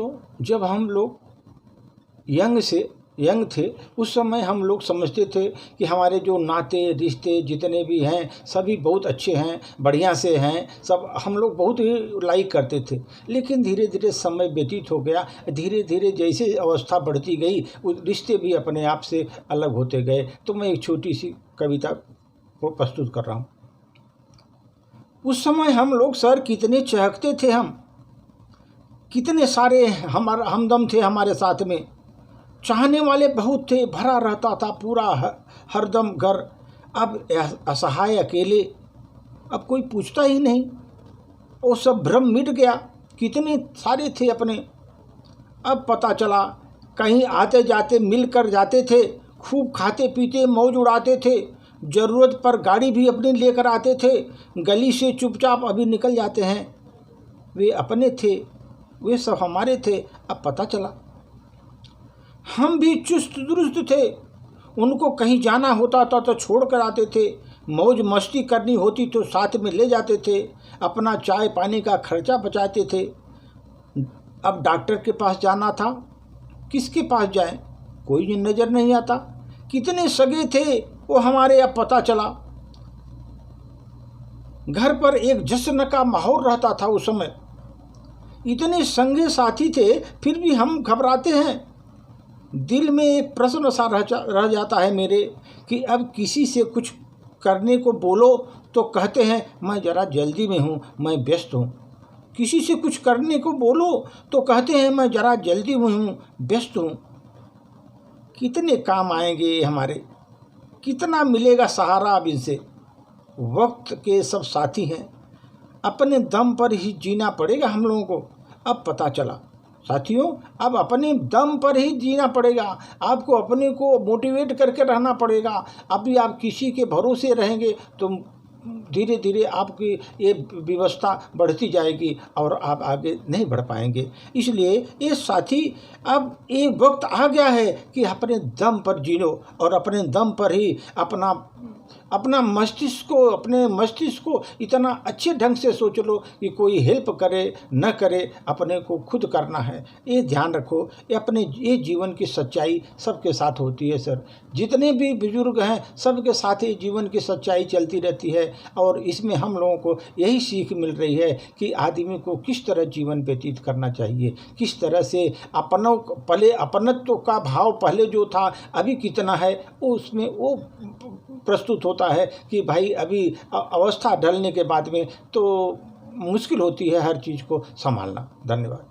दोस्तों, जब हम लोग यंग थे उस समय हम लोग समझते थे कि हमारे जो नाते रिश्ते जितने भी हैं सभी बहुत अच्छे हैं, बढ़िया से हैं, सब हम लोग बहुत ही लाइक करते थे। लेकिन धीरे धीरे समय व्यतीत हो गया, धीरे धीरे जैसे अवस्था बढ़ती गई रिश्ते भी अपने आप से अलग होते गए। तो मैं एक छोटी सी कविता को प्रस्तुत कर रहा हूँ। उस समय हम लोग सर कितने चहकते थे, हम कितने सारे हमारा हमदम थे हमारे साथ में, चाहने वाले बहुत थे, भरा रहता था पूरा हरदम घर। अब असहाय अकेले, अब कोई पूछता ही नहीं, वो सब भ्रम मिट गया, कितने सारे थे अपने। अब पता चला कहीं आते जाते मिल कर जाते थे, खूब खाते पीते मौज उड़ाते थे, ज़रूरत पर गाड़ी भी अपनी लेकर आते थे, गली से चुपचाप अभी निकल जाते हैं। वे अपने थे, वे सब हमारे थे। अब पता चला हम भी चुस्त दुरुस्त थे, उनको कहीं जाना होता था तो छोड़ कर आते थे, मौज मस्ती करनी होती तो साथ में ले जाते थे, अपना चाय पानी का खर्चा बचाते थे। अब डॉक्टर के पास जाना था, किसके पास जाएं, कोई नज़र नहीं आता। कितने सगे थे वो हमारे, अब पता चला। घर पर एक जश्न का माहौल रहता था उस समय, इतने संगे साथी थे फिर भी हम घबराते हैं। दिल में एक प्रश्न सा रह जाता है मेरे कि अब किसी से कुछ करने को बोलो तो कहते हैं मैं ज़रा जल्दी में हूँ, मैं व्यस्त हूँ। किसी से कुछ करने को बोलो तो कहते हैं मैं ज़रा जल्दी में हूँ, व्यस्त हूँ। कितने काम आएंगे हमारे, कितना मिलेगा सहारा अब इनसे। वक्त के सब साथी हैं, अपने दम पर ही जीना पड़ेगा हम लोगों को। अब पता चला साथियों, अब अपने दम पर ही जीना पड़ेगा, आपको अपने को मोटिवेट करके रहना पड़ेगा। अभी आप किसी के भरोसे रहेंगे तो धीरे धीरे आपकी ये व्यवस्था बढ़ती जाएगी और आप आगे नहीं बढ़ पाएंगे। इसलिए ये साथी, अब एक वक्त आ गया है कि अपने दम पर जियो और अपने दम पर ही अपने मस्तिष्क को इतना अच्छे ढंग से सोच लो कि कोई हेल्प करे न करे, अपने को खुद करना है। ये ध्यान रखो, ये जीवन की सच्चाई सबके साथ होती है सर। जितने भी बुजुर्ग हैं सबके साथ ही जीवन की सच्चाई चलती रहती है। और इसमें हम लोगों को यही सीख मिल रही है कि आदमी को किस तरह जीवन व्यतीत करना चाहिए, किस तरह से अपनत्व का भाव पहले जो था अभी कितना है, उसमें वो प्रस्तुत होता है कि भाई अभी अवस्था ढलने के बाद में तो मुश्किल होती है हर चीज़ को संभालना। धन्यवाद।